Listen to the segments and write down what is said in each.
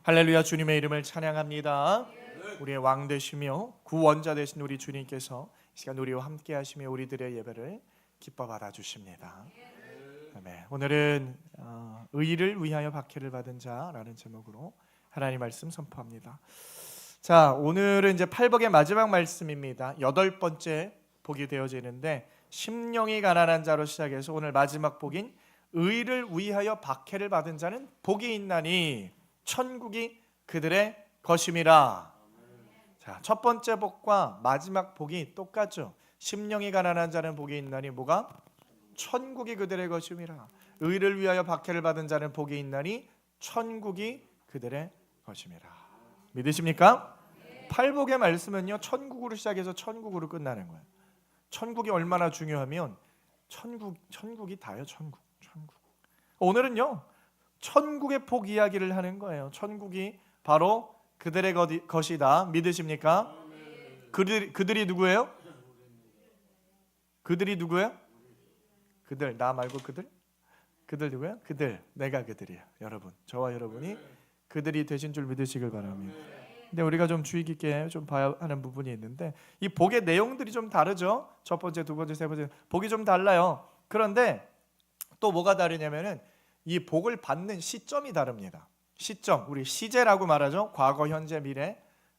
할렐루야. 주님의 이름을 찬양합니다. 우리의 왕 되시며 구원자 되신 우리 주님께서 이 시간 우리와 함께 하시며 우리들의 예배를 기뻐 받아주십니다. 아멘. 오늘은 의를 위하여 박해를 받은 자라는 제목으로 하나님 말씀 선포합니다. 자, 오늘은 이제 팔복의 마지막 말씀입니다. 8번째 복이 되어지는데 심령이 가난한 자로 시작해서 오늘 마지막 복인 의를 위하여 박해를 받은 자는 복이 있나니 천국이 그들의 것임이라. 자, 첫 번째 복과 마지막 복이 똑같죠. 심령이 가난한 자는 복이 있나니 뭐가? 천국이 그들의 것임이라. 의를 위하여 박해를 받은 자는 복이 있나니 천국이 그들의 것임이라. 믿으십니까? 팔복의 말씀은요, 천국으로 시작해서 천국으로 끝나는 거예요. 천국이 얼마나 중요하면 천국이 다요. 천국. 오늘은요, 천국의 복 이야기를 하는 거예요. 천국이 바로 그들의 것이다. 믿으십니까? 그들이 누구예요? 그들이 누구예요? 그들, 나 말고 그들? 그들 누구예요? 그들, 내가 그들이에요. 여러분, 저와 여러분이 그들이 되신 줄 믿으시길 바랍니다. 근데 우리가 좀 주의 깊게 좀 봐야 하는 부분이 있는데 이 복의 내용들이 좀 다르죠. 첫 번째, 두 번째, 세 번째 복이 좀 달라요. 그런데 또 뭐가 다르냐면은 이 복을 받는 시점이 다릅니다. 시점, 우리 시제라고 말하죠. 과거, 현재, 미래,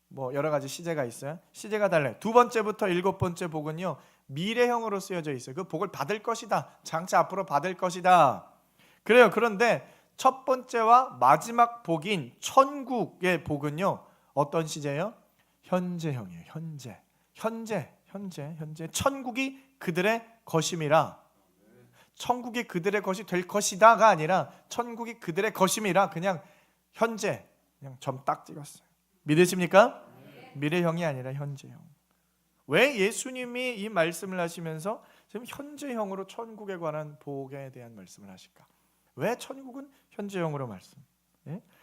뭐 여러 가지 시제가 있어요. 시제가 달라요. 두 번째부터 7번째 복은요, 미래형으로 쓰여져 있어요. 그 복을 받을 것이다. 장차 앞으로 받을 것이다. 그래요. 그런데 첫 번째와 마지막 복인 천국의 복은요, 어떤 시제예요? 현재형이에요. 현재. 천국이 그들의 것임이라. 천국이 그들의 것이 될 것이다가 아니라 천국이 그들의 것임이라. 그냥 현재, 그냥 점 딱 찍었어요. 믿으십니까? 미래형이 아니라 현재형. 왜 예수님이 이 말씀을 하시면서 지금 현재형으로 천국에 관한 복에 대한 말씀을 하실까? 왜 천국은 현재형으로 말씀?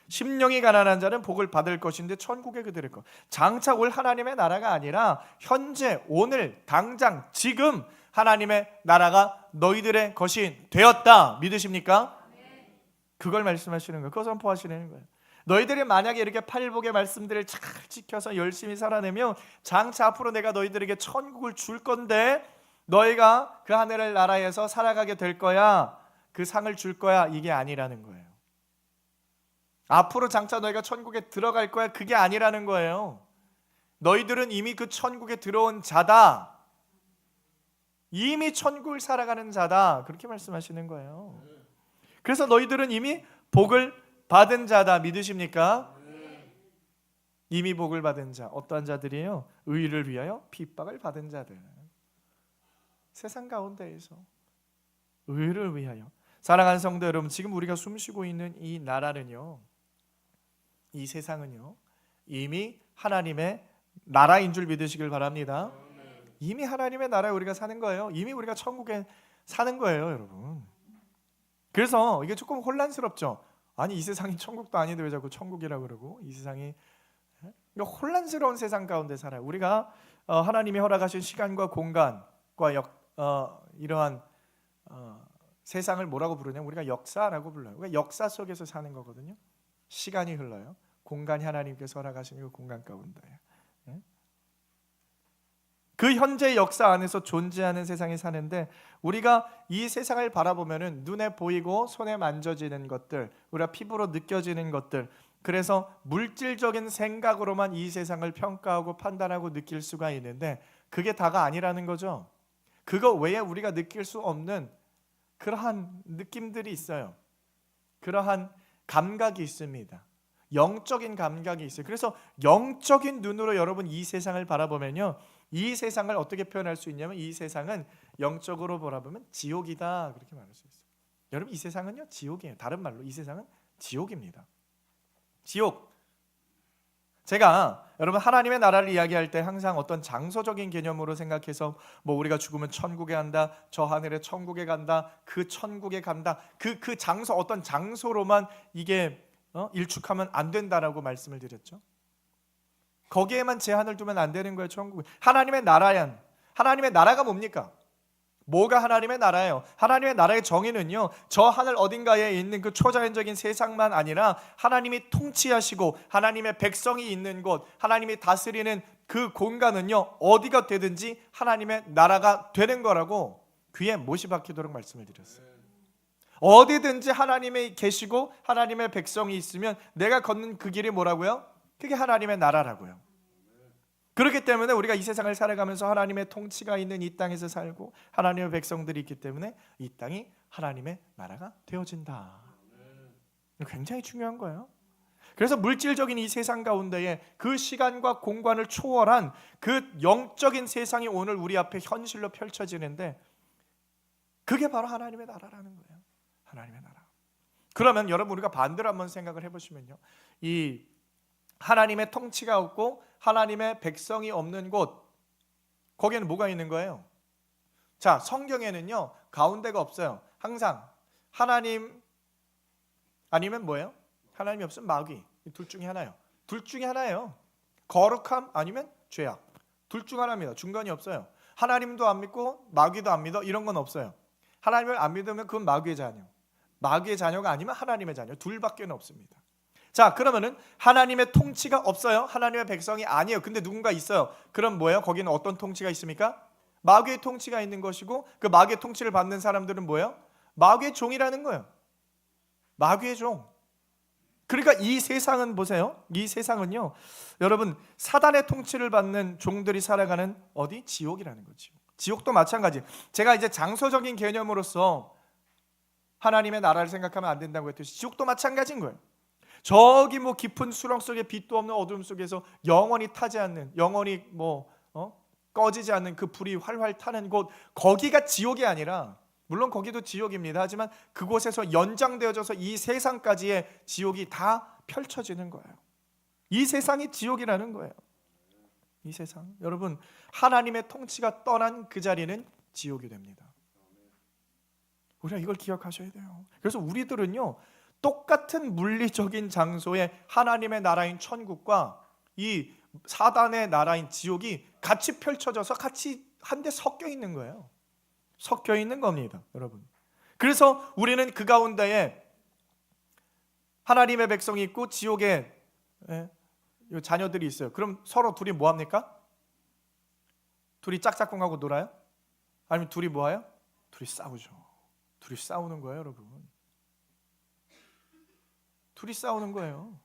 심령이 가난한 자는 복을 받을 것인데 천국에 그들의 것. 장차 올 하나님의 나라가 아니라 현재, 오늘, 당장, 지금 하나님의 나라가 너희들의 것이 되었다. 믿으십니까? 그걸 말씀하시는 거예요. 그거 선포하시는 거예요. 너희들이 만약에 이렇게 팔복의 말씀들을 잘 지켜서 열심히 살아내면 장차 앞으로 내가 너희들에게 천국을 줄 건데 너희가 그 하늘의 나라에서 살아가게 될 거야. 그 상을 줄 거야. 이게 아니라는 거예요. 앞으로 장차 너희가 천국에 들어갈 거야. 그게 아니라는 거예요. 너희들은 이미 그 천국에 들어온 자다. 이미 천국을 살아가는 자다. 그렇게 말씀하시는 거예요. 그래서 너희들은 이미 복을 받은 자다. 믿으십니까? 이미 복을 받은 자. 어떠한 자들이에요? 의를 위하여 핍박을 받은 자들. 세상 가운데에서 의를 위하여. 사랑하는 성도 여러분, 지금 우리가 숨쉬고 있는 이 나라는요, 이 세상은요, 이미 하나님의 나라인 줄 믿으시길 바랍니다. 이미 하나님의 나라에 우리가 사는 거예요. 이미 우리가 천국에 사는 거예요, 여러분. 그래서 이게 조금 혼란스럽죠. 아니, 이 세상이 천국도 아닌데 왜 자꾸 천국이라고 그러고, 이 세상이 혼란스러운 세상 가운데 살아요. 우리가 하나님이 허락하신 시간과 공간과 이러한 세상을 뭐라고 부르냐면 우리가 역사라고 불러요. 우리가 역사 속에서 사는 거거든요. 시간이 흘러요. 공간이 하나님께서 허락하신 그 공간 가운데예요. 그 현재의 역사 안에서 존재하는 세상에 사는데 우리가 이 세상을 바라보면은 눈에 보이고 손에 만져지는 것들, 우리가 피부로 느껴지는 것들, 그래서 물질적인 생각으로만 이 세상을 평가하고 판단하고 느낄 수가 있는데 그게 다가 아니라는 거죠. 그거 외에 우리가 느낄 수 없는 그러한 느낌들이 있어요. 그러한 감각이 있습니다. 영적인 감각이 있어요. 그래서 영적인 눈으로 여러분 이 세상을 바라보면요, 이 세상을 어떻게 표현할 수 있냐면 이 세상은 영적으로 바라보면 지옥이다. 그렇게 말할 수 있어요. 여러분, 이 세상은요, 지옥이에요. 다른 말로 이 세상은 지옥입니다. 지옥. 제가 여러분 하나님의 나라를 이야기할 때 항상 어떤 장소적인 개념으로 생각해서 뭐 우리가 죽으면 천국에 간다, 저 하늘에 천국에 간다, 그 천국에 간다, 그 장소, 어떤 장소로만 이게 일축하면 안 된다라고 말씀을 드렸죠. 거기에만 제한을 두면 안 되는 거예요. 천국. 하나님의 나라가 뭡니까? 뭐가 하나님의 나라예요? 하나님의 나라의 정의는요, 저 하늘 어딘가에 있는 그 초자연적인 세상만 아니라 하나님이 통치하시고 하나님의 백성이 있는 곳, 하나님이 다스리는 그 공간은요, 어디가 되든지 하나님의 나라가 되는 거라고 귀에 못이 박히도록 말씀을 드렸어요. 어디든지 하나님이 계시고 하나님의 백성이 있으면 내가 걷는 그 길이 뭐라고요? 그게 하나님의 나라라고요. 그렇기 때문에 우리가 이 세상을 살아가면서 하나님의 통치가 있는 이 땅에서 살고 하나님의 백성들이 있기 때문에 이 땅이 하나님의 나라가 되어진다. 굉장히 중요한 거예요. 그래서 물질적인 이 세상 가운데에 그 시간과 공간을 초월한 그 영적인 세상이 오늘 우리 앞에 현실로 펼쳐지는데 그게 바로 하나님의 나라라는 거예요. 하나님의 나라. 그러면 여러분 우리가 반대로 한번 생각을 해보시면요, 이 하나님의 통치가 없고 하나님의 백성이 없는 곳, 거기에는 뭐가 있는 거예요? 자, 성경에는요 가운데가 없어요. 항상 하나님 아니면 뭐예요? 하나님이 없으면 마귀. 둘 중에 하나예요. 둘 중에 하나예요. 거룩함 아니면 죄악. 둘 중 하나입니다. 중간이 없어요. 하나님도 안 믿고 마귀도 안 믿어, 이런 건 없어요. 하나님을 안 믿으면 그건 마귀의 자녀, 마귀의 자녀가 아니면 하나님의 자녀, 둘밖에 없습니다. 자, 그러면은 하나님의 통치가 없어요. 하나님의 백성이 아니에요. 근데 누군가 있어요. 그럼 뭐예요? 거기는 어떤 통치가 있습니까? 마귀의 통치가 있는 것이고, 그 마귀의 통치를 받는 사람들은 뭐예요? 마귀의 종이라는 거예요. 마귀의 종. 그러니까 이 세상은 보세요. 이 세상은요, 여러분 사단의 통치를 받는 종들이 살아가는 어디? 지옥이라는 거죠. 지옥도 마찬가지. 제가 이제 장소적인 개념으로서 하나님의 나라를 생각하면 안 된다고 했듯이 지옥도 마찬가지인 거예요. 저기 뭐 깊은 수렁 속에 빛도 없는 어둠 속에서 영원히 타지 않는, 영원히 꺼지지 않는 그 불이 활활 타는 곳, 거기가 지옥이 아니라, 물론 거기도 지옥입니다. 하지만 그곳에서 연장되어져서 이 세상까지의 지옥이 다 펼쳐지는 거예요. 이 세상이 지옥이라는 거예요. 이 세상, 여러분 하나님의 통치가 떠난 그 자리는 지옥이 됩니다. 우리가 이걸 기억하셔야 돼요. 그래서 우리들은요, 똑같은 물리적인 장소에 하나님의 나라인 천국과 이 사단의 나라인 지옥이 같이 펼쳐져서 같이 한데 섞여 있는 거예요. 섞여 있는 겁니다, 여러분. 그래서 우리는 그 가운데에 하나님의 백성이 있고 지옥에 자녀들이 있어요. 그럼 서로 둘이 뭐 합니까? 둘이 짝짝꿍하고 놀아요? 아니면 둘이 뭐 해요? 둘이 싸우죠. 둘이 싸우는 거예요, 여러분. 둘이 싸우는 거예요.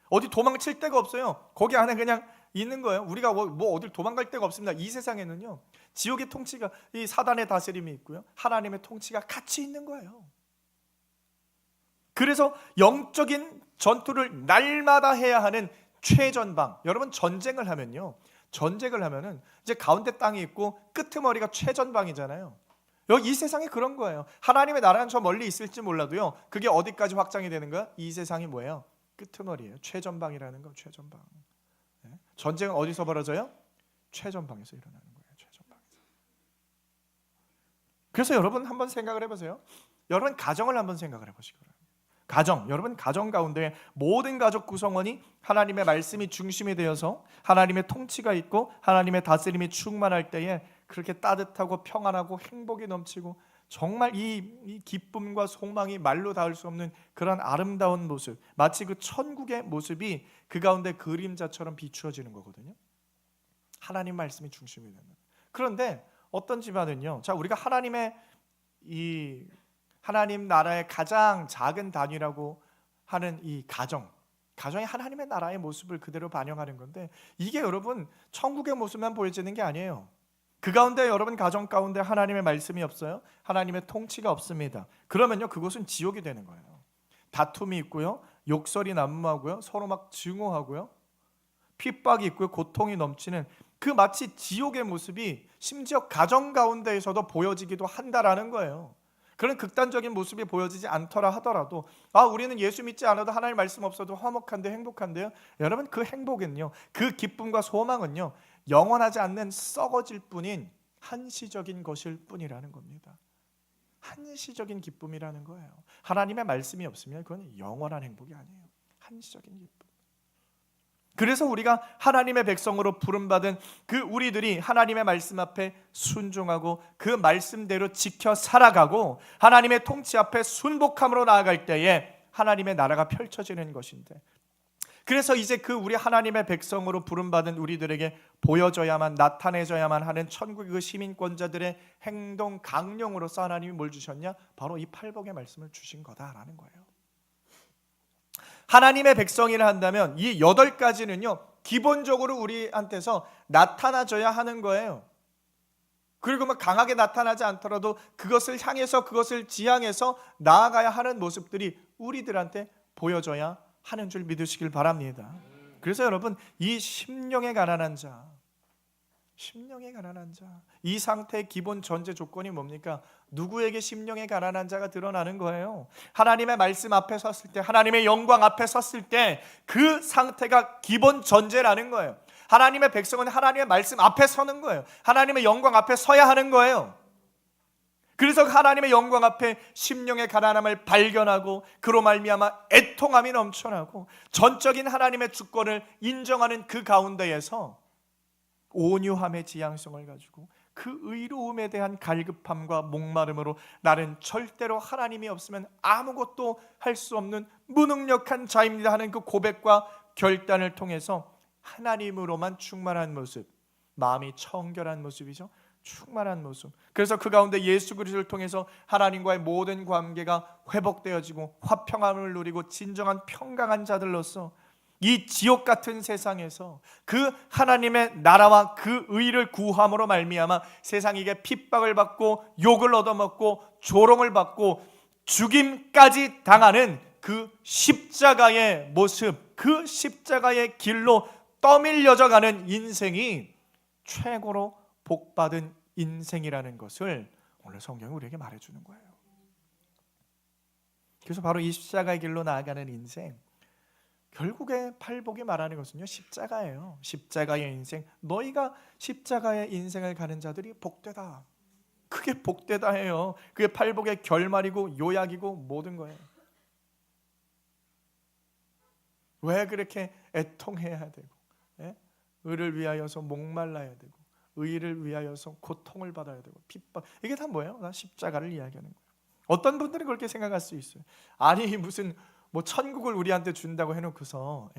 어디 도망칠 데가 없어요. 거기 안에 그냥 있는 거예요. 우리가 뭐 어딜 도망갈 데가 없습니다. 이 세상에는요, 지옥의 통치가, 이 사단의 다스림이 있고요, 하나님의 통치가 같이 있는 거예요. 그래서 영적인 전투를 날마다 해야 하는 최전방. 여러분 전쟁을 하면요, 전쟁을 하면은 이제 가운데 땅이 있고 끄트머리가 최전방이잖아요. 여기 이 세상이 그런 거예요. 하나님의 나라는 저 멀리 있을지 몰라도요, 그게 어디까지 확장이 되는 거야? 이 세상이 뭐예요? 끄트머리예요. 최전방이라는 건 최전방. 전쟁은 어디서 벌어져요? 최전방에서 일어나는 거예요. 최전방에서. 그래서 여러분 한번 생각을 해보세요. 여러분 가정을 한번 생각을 해보시기 바랍니다. 가정, 여러분 가정 가운데 모든 가족 구성원이 하나님의 말씀이 중심이 되어서 하나님의 통치가 있고 하나님의 다스림이 충만할 때에 그렇게 따뜻하고 평안하고 행복이 넘치고 정말 이 기쁨과 소망이 말로 닿을 수 없는 그런 아름다운 모습, 마치 그 천국의 모습이 그 가운데 그림자처럼 비추어지는 거거든요. 하나님 말씀이 중심이 되는. 그런데 어떤 집안은요, 자, 우리가 하나님의 이 하나님 나라의 가장 작은 단위라고 하는 이 가정이 하나님의 나라의 모습을 그대로 반영하는 건데, 이게 여러분 천국의 모습만 보여지는 게 아니에요. 그 가운데 여러분 가정 가운데 하나님의 말씀이 없어요. 하나님의 통치가 없습니다. 그러면요, 그곳은 지옥이 되는 거예요. 다툼이 있고요, 욕설이 난무하고요, 서로 막 증오하고요, 핍박이 있고요, 고통이 넘치는 그 마치 지옥의 모습이 심지어 가정 가운데에서도 보여지기도 한다라는 거예요. 그런 극단적인 모습이 보여지지 않더라 하더라도, 우리는 예수 믿지 않아도 하나님 말씀 없어도 화목한데 행복한데요. 여러분 그 행복은요, 그 기쁨과 소망은요, 영원하지 않는 썩어질 뿐인 한시적인 것일 뿐이라는 겁니다. 한시적인 기쁨이라는 거예요. 하나님의 말씀이 없으면 그건 영원한 행복이 아니에요. 한시적인 기쁨. 그래서 우리가 하나님의 백성으로 부름받은 그 우리들이 하나님의 말씀 앞에 순종하고 그 말씀대로 지켜 살아가고 하나님의 통치 앞에 순복함으로 나아갈 때에 하나님의 나라가 펼쳐지는 것인데, 그래서 이제 그 우리 하나님의 백성으로 부름받은 우리들에게 보여져야만, 나타내져야만 하는 천국의 그 시민권자들의 행동 강령으로서 하나님이 뭘 주셨냐? 바로 이 팔복의 말씀을 주신 거다라는 거예요. 하나님의 백성이라 한다면 이 8가지는요 기본적으로 우리한테서 나타나져야 하는 거예요. 그리고 막 강하게 나타나지 않더라도 그것을 향해서, 그것을 지향해서 나아가야 하는 모습들이 우리들한테 보여져야 하는 줄 믿으시길 바랍니다. 그래서 여러분, 이 심령에 가난한 자, 심령에 가난한 자, 이 상태의 기본 전제 조건이 뭡니까? 누구에게 심령에 가난한 자가 드러나는 거예요? 하나님의 말씀 앞에 섰을 때, 하나님의 영광 앞에 섰을 때 그 상태가 기본 전제라는 거예요. 하나님의 백성은 하나님의 말씀 앞에 서는 거예요. 하나님의 영광 앞에 서야 하는 거예요. 그래서 하나님의 영광 앞에 심령의 가난함을 발견하고 그로 말미암아 애통함이 넘쳐나고 전적인 하나님의 주권을 인정하는 그 가운데에서 온유함의 지향성을 가지고 그 의로움에 대한 갈급함과 목마름으로 나는 절대로 하나님이 없으면 아무것도 할 수 없는 무능력한 자입니다 하는 그 고백과 결단을 통해서 하나님으로만 충만한 모습, 마음이 청결한 모습이죠. 충만한 모습. 그래서 그 가운데 예수 그리스도를 통해서 하나님과의 모든 관계가 회복되어지고 화평함을 누리고 진정한 평강한 자들로서 이 지옥 같은 세상에서 그 하나님의 나라와 그 의를 구함으로 말미암아 세상에게 핍박을 받고 욕을 얻어먹고 조롱을 받고 죽임까지 당하는 그 십자가의 모습, 그 십자가의 길로 떠밀려져 가는 인생이 최고로 복받은 인생이라는 것을 오늘 성경이 우리에게 말해주는 거예요. 그래서 바로 이 십자가의 길로 나아가는 인생, 결국에 팔복이 말하는 것은요 십자가예요. 십자가의 인생, 너희가 십자가의 인생을 가는 자들이 복되다, 그게 복되다 해요. 그게 팔복의 결말이고 요약이고 모든 거예요. 왜 그렇게 애통해야 되고, 의를 위하여서 목말라야 되고, 의를 위하여서 고통을 받아야 되고, 핍박, 이게 다 뭐예요? 다 십자가를 이야기하는 거예요. 어떤 분들은 그렇게 생각할 수 있어요. 아니 무슨 뭐 천국을 우리한테 준다고 해놓고서,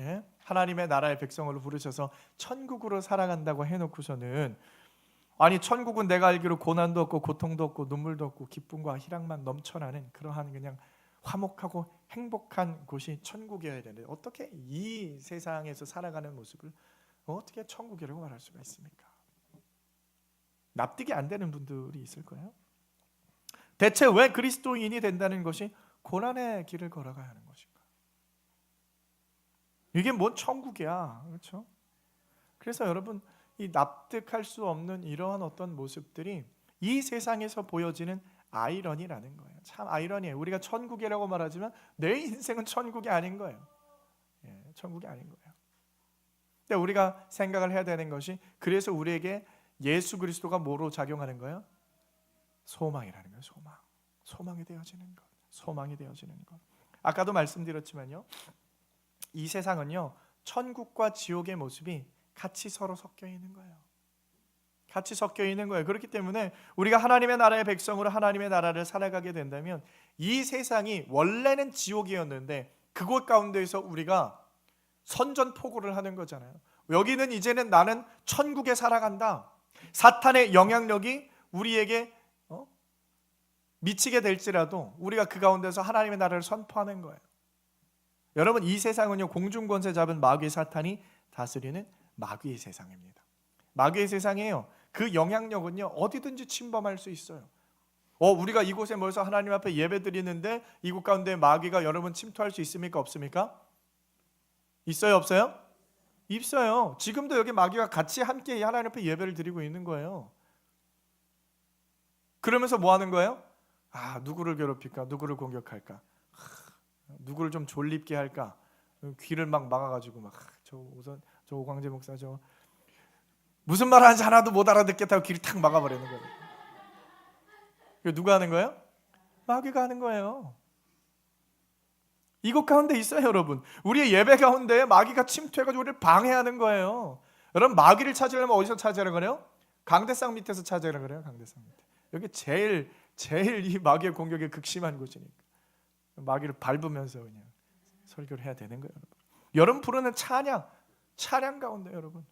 하나님의 나라의 백성으로 부르셔서 천국으로 살아간다고 해놓고서는, 아니 천국은 내가 알기로 고난도 없고 고통도 없고 눈물도 없고 기쁨과 희락만 넘쳐나는 그러한 그냥 화목하고 행복한 곳이 천국이어야 되는데 어떻게 이 세상에서 살아가는 모습을 어떻게 천국이라고 말할 수가 있습니까? 납득이 안 되는 분들이 있을 거예요. 대체 왜 그리스도인이 된다는 것이 고난의 길을 걸어가야 하는 것인가? 이게 뭔 천국이야, 그렇죠? 그래서 여러분, 이 납득할 수 없는 이러한 어떤 모습들이 이 세상에서 보여지는 아이러니라는 거예요. 참 아이러니해요. 우리가 천국이라고 말하지만 내 인생은 천국이 아닌 거예요. 천국이 아닌 거예요. 근데 우리가 생각을 해야 되는 것이, 그래서 우리에게 예수 그리스도가 뭐로 작용하는 거예요? 소망이라는 거예요. 소망이 되어지는 것. 소망이 되어지는 것. 아까도 말씀드렸지만요, 이 세상은요 천국과 지옥의 모습이 같이 서로 섞여 있는 거예요. 같이 섞여 있는 거예요. 그렇기 때문에 우리가 하나님의 나라의 백성으로 하나님의 나라를 살아가게 된다면 이 세상이 원래는 지옥이었는데 그곳 가운데에서 우리가 선전포고를 하는 거잖아요. 여기는 이제는 나는 천국에 살아간다. 사탄의 영향력이 우리에게 미치게 될지라도 우리가 그 가운데서 하나님의 나라를 선포하는 거예요. 여러분, 이 세상은요 공중권세 잡은 마귀의 사탄이 다스리는 마귀의 세상입니다. 마귀의 세상이에요. 그 영향력은요 어디든지 침범할 수 있어요. 우리가 이곳에 모여서 하나님 앞에 예배드리는데 이곳 가운데 마귀가 여러분 침투할 수 있습니까? 없습니까? 있어요? 없어요? 있어요. 지금도 여기 마귀가 같이 함께 하나님 앞에 예배를 드리고 있는 거예요. 그러면서 뭐 하는 거예요? 누구를 괴롭힐까? 누구를 공격할까? 누구를 좀 졸립게 할까? 귀를 막 막아가지고 저 오광재 목사 저 무슨 말 하는지 하나도 못 알아듣겠다고 귀를 탁 막아버리는 거예요. 이거 누가 하는 거예요? 마귀가 하는 거예요. 이곳 가운데 있어요, 여러분. 우리의 예배 가운데 마귀가 침투해가지고 우리를 방해하는 거예요. 여러분, 마귀를 찾으려면 어디서 찾으라 그래요? 강대상 밑에서 찾으라 그래요. 강대상 밑에. 여기 제일 이 마귀의 공격이 극심한 곳이니까 마귀를 밟으면서 그냥 설교를 해야 되는 거예요, 여러분. 여러분 부르는 찬양 가운데 여러분,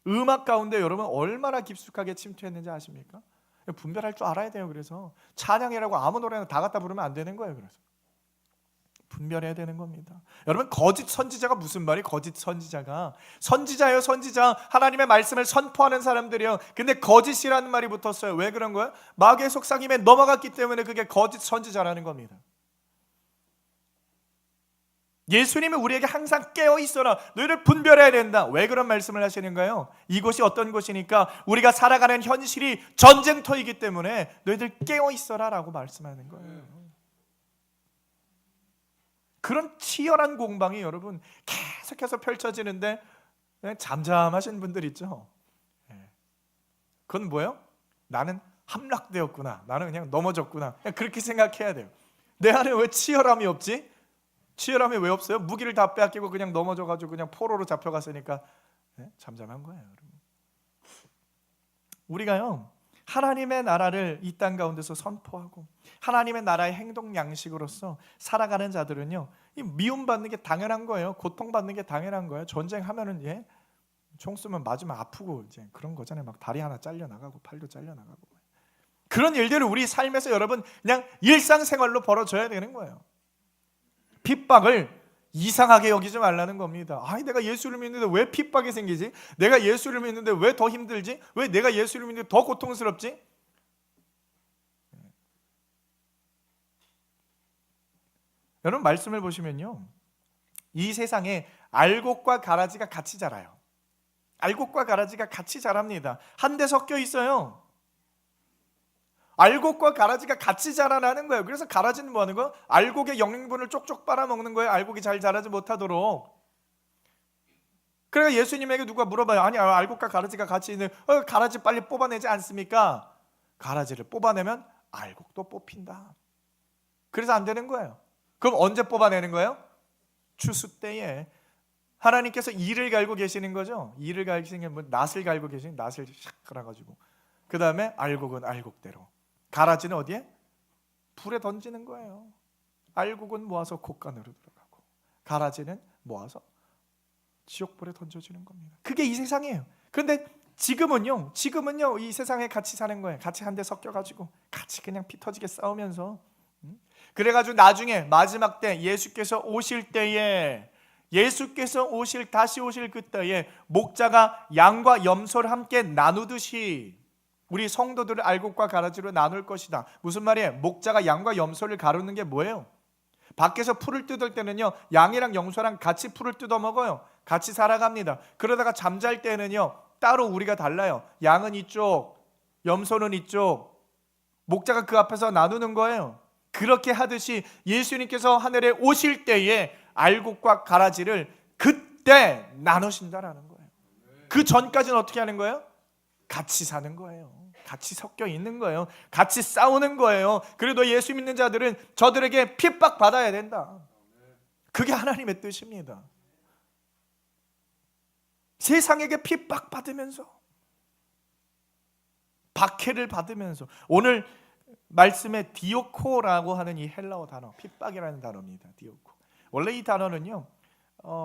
음악 가운데 여러분 얼마나 깊숙하게 침투했는지 아십니까? 분별할 줄 알아야 돼요. 그래서 찬양이라고 아무 노래나 다 갖다 부르면 안 되는 거예요. 그래서 분별해야 되는 겁니다. 여러분, 거짓 선지자가 무슨 말이? 거짓 선지자예요. 선지자. 하나님의 말씀을 선포하는 사람들이요. 근데 거짓이라는 말이 붙었어요. 왜 그런 거예요? 마귀의 속삭임에 넘어갔기 때문에 그게 거짓 선지자라는 겁니다. 예수님은 우리에게 항상 깨어 있어라. 너희를 분별해야 된다. 왜 그런 말씀을 하시는가요? 이곳이 어떤 곳이니까 우리가 살아가는 현실이 전쟁터이기 때문에 너희들 깨어 있어라라고 말씀하는 거예요. 그런 치열한 공방이 여러분 계속해서 펼쳐지는데 그냥 잠잠하신 분들 있죠. 그건 뭐예요? 나는 함락되었구나. 나는 그냥 넘어졌구나. 그냥 그렇게 생각해야 돼요. 내 안에 왜 치열함이 없지? 치열함이 왜 없어요? 무기를 다 빼앗기고 그냥 넘어져가지고 그냥 포로로 잡혀갔으니까 잠잠한 거예요, 여러분. 우리가요 하나님의 나라를 이 땅 가운데서 선포하고 하나님의 나라의 행동 양식으로서 살아가는 자들은요, 이 미움받는 게 당연한 거예요. 고통받는 게 당연한 거예요. 전쟁하면은 총 쏘면 맞으면 아프고 이제 그런 거잖아요. 막 다리 하나 잘려 나가고 팔도 잘려 나가고 그런 일들을 우리 삶에서 여러분 그냥 일상생활로 벌어져야 되는 거예요. 핍박을 이상하게 여기지 말라는 겁니다. 아니, 내가 예수를 믿는데 왜 핍박이 생기지? 내가 예수를 믿는데 왜 더 힘들지? 왜 내가 예수를 믿는데 더 고통스럽지? 여러분, 말씀을 보시면요, 이 세상에 알곡과 가라지가 같이 자라요. 알곡과 가라지가 같이 자랍니다. 한데 섞여 있어요. 알곡과 가라지가 같이 자라나는 거예요. 그래서 가라지는 뭐 하는 거예요? 알곡의 영양분을 쪽쪽 빨아먹는 거예요. 알곡이 잘 자라지 못하도록. 그러니까 예수님에게 누가 물어봐요. 아니, 알곡과 가라지가 같이 있는 가라지 빨리 뽑아내지 않습니까? 가라지를 뽑아내면 알곡도 뽑힌다. 그래서 안 되는 거예요. 그럼 언제 뽑아내는 거예요? 추수 때에. 하나님께서 이를 갈고 계시는 거죠. 이를 갈고 계시는 게 뭐 낫을 갈고 계시는, 낫을 샥 갈아가지고 그 다음에 알곡은 알곡대로, 가라지는 어디에? 불에 던지는 거예요. 알곡은 모아서 곡간으로 들어가고 가라지는 모아서 지옥불에 던져지는 겁니다. 그게 이 세상이에요. 그런데 지금은요 이 세상에 같이 사는 거예요. 같이 한데 섞여가지고 같이 그냥 피 터지게 싸우면서 그래가지고 나중에 마지막 때 예수께서 오실 때에 다시 오실 그때에 목자가 양과 염소를 함께 나누듯이 우리 성도들을 알곡과 가라지로 나눌 것이다. 무슨 말이에요? 목자가 양과 염소를 가르는 게 뭐예요? 밖에서 풀을 뜯을 때는요, 양이랑 염소랑 같이 풀을 뜯어 먹어요. 같이 살아갑니다. 그러다가 잠잘 때는요, 따로 우리가 달라요. 양은 이쪽, 염소는 이쪽. 목자가 그 앞에서 나누는 거예요. 그렇게 하듯이 예수님께서 하늘에 오실 때에 알곡과 가라지를 그때 나누신다라는 거예요. 그 전까지는 어떻게 하는 거예요? 같이 사는 거예요. 같이 섞여 있는 거예요. 같이 싸우는 거예요. 그래도 예수 믿는 자들은 저들에게 핍박 받아야 된다. 그게 하나님의 뜻입니다. 세상에게 핍박 받으면서, 박해를 받으면서, 오늘 말씀에 디오코라고 하는 이 헬라어 단어, 핍박이라는 단어입니다. 디오코. 원래 이 단어는요,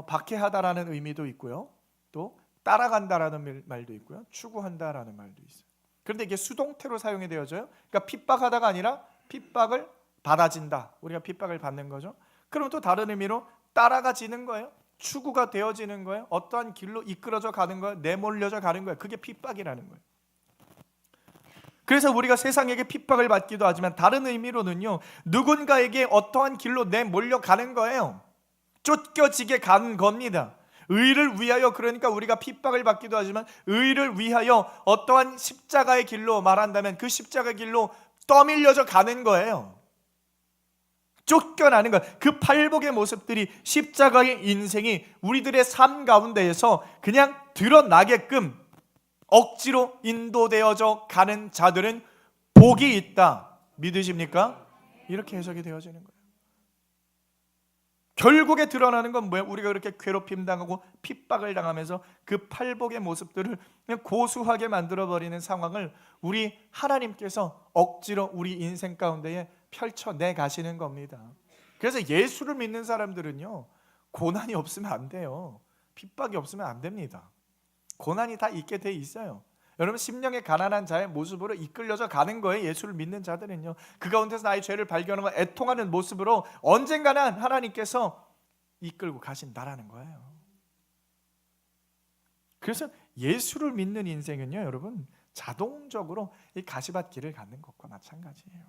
박해하다라는 의미도 있고요, 또 따라간다라는 말도 있고요, 추구한다라는 말도 있어요. 그런데 이게 수동태로 사용이 되어져요. 그러니까 핍박하다가 아니라 핍박을 받아진다. 우리가 핍박을 받는 거죠. 그럼 또 다른 의미로 따라가지는 거예요. 추구가 되어지는 거예요. 어떠한 길로 이끌어져 가는 거예요. 내몰려져 가는 거예요. 그게 핍박이라는 거예요. 그래서 우리가 세상에게 핍박을 받기도 하지만 다른 의미로는요, 누군가에게 어떠한 길로 내몰려 가는 거예요. 쫓겨지게 가는 겁니다. 의를 위하여, 그러니까 우리가 핍박을 받기도 하지만 의를 위하여 어떠한 십자가의 길로, 말한다면 그 십자가의 길로 떠밀려져 가는 거예요. 쫓겨나는 거예요. 그 팔복의 모습들이, 십자가의 인생이 우리들의 삶 가운데에서 그냥 드러나게끔 억지로 인도되어져 가는 자들은 복이 있다. 믿으십니까? 이렇게 해석이 되어지는 거예요. 결국에 드러나는 건 뭐예요? 우리가 그렇게 괴롭힘 당하고 핍박을 당하면서 그 팔복의 모습들을 그냥 고수하게 만들어버리는 상황을 우리 하나님께서 억지로 우리 인생 가운데에 펼쳐내 가시는 겁니다. 그래서 예수를 믿는 사람들은요, 고난이 없으면 안 돼요. 핍박이 없으면 안 됩니다. 고난이 다 있게 돼 있어요. 여러분, 심령의 가난한 자의 모습으로 이끌려져 가는 거예요. 예수를 믿는 자들은요, 그 가운데서 나의 죄를 발견하고 애통하는 모습으로 언젠가는 하나님께서 이끌고 가신다라는 거예요. 그래서 예수를 믿는 인생은요, 여러분, 자동적으로 이 가시밭 길을 갖는 것과 마찬가지예요.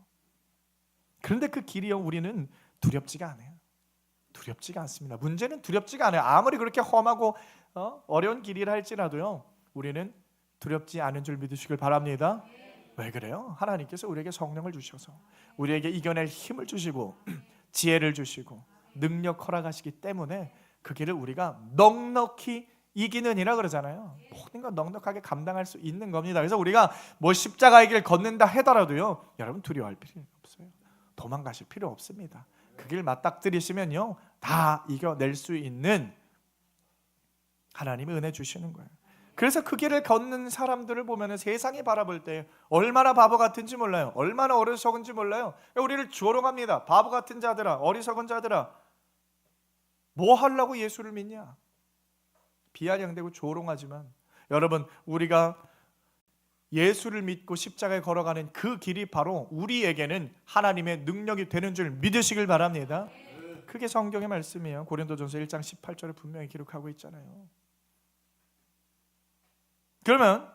그런데 그 길이요, 우리는 두렵지가 않아요. 두렵지가 않습니다. 문제는 두렵지가 않아요. 아무리 그렇게 험하고 어려운 길이라 할지라도요, 우리는 두렵지 않은 줄 믿으시길 바랍니다. 왜 그래요? 하나님께서 우리에게 성령을 주셔서 우리에게 이겨낼 힘을 주시고 지혜를 주시고 능력 허락하시기 때문에 그 길을 우리가 넉넉히 이기는이라 그러잖아요. 모든 건 넉넉하게 감당할 수 있는 겁니다. 그래서 우리가 뭐 십자가의 길 걷는다 하더라도요, 여러분 두려워할 필요 없어요. 도망가실 필요 없습니다. 그 길 맞닥뜨리시면요, 다 이겨낼 수 있는 하나님의 은혜 주시는 거예요. 그래서 그 길을 걷는 사람들을 보면 세상이 바라볼 때 얼마나 바보 같은지 몰라요. 얼마나 어리석은지 몰라요. 우리를 조롱합니다. 바보 같은 자들아, 어리석은 자들아, 뭐 하려고 예수를 믿냐? 비아냥대고 조롱하지만 여러분, 우리가 예수를 믿고 십자가에 걸어가는 그 길이 바로 우리에게는 하나님의 능력이 되는 줄 믿으시길 바랍니다. 그게 성경의 말씀이에요. 고린도전서 1장 18절에 분명히 기록하고 있잖아요. 그러면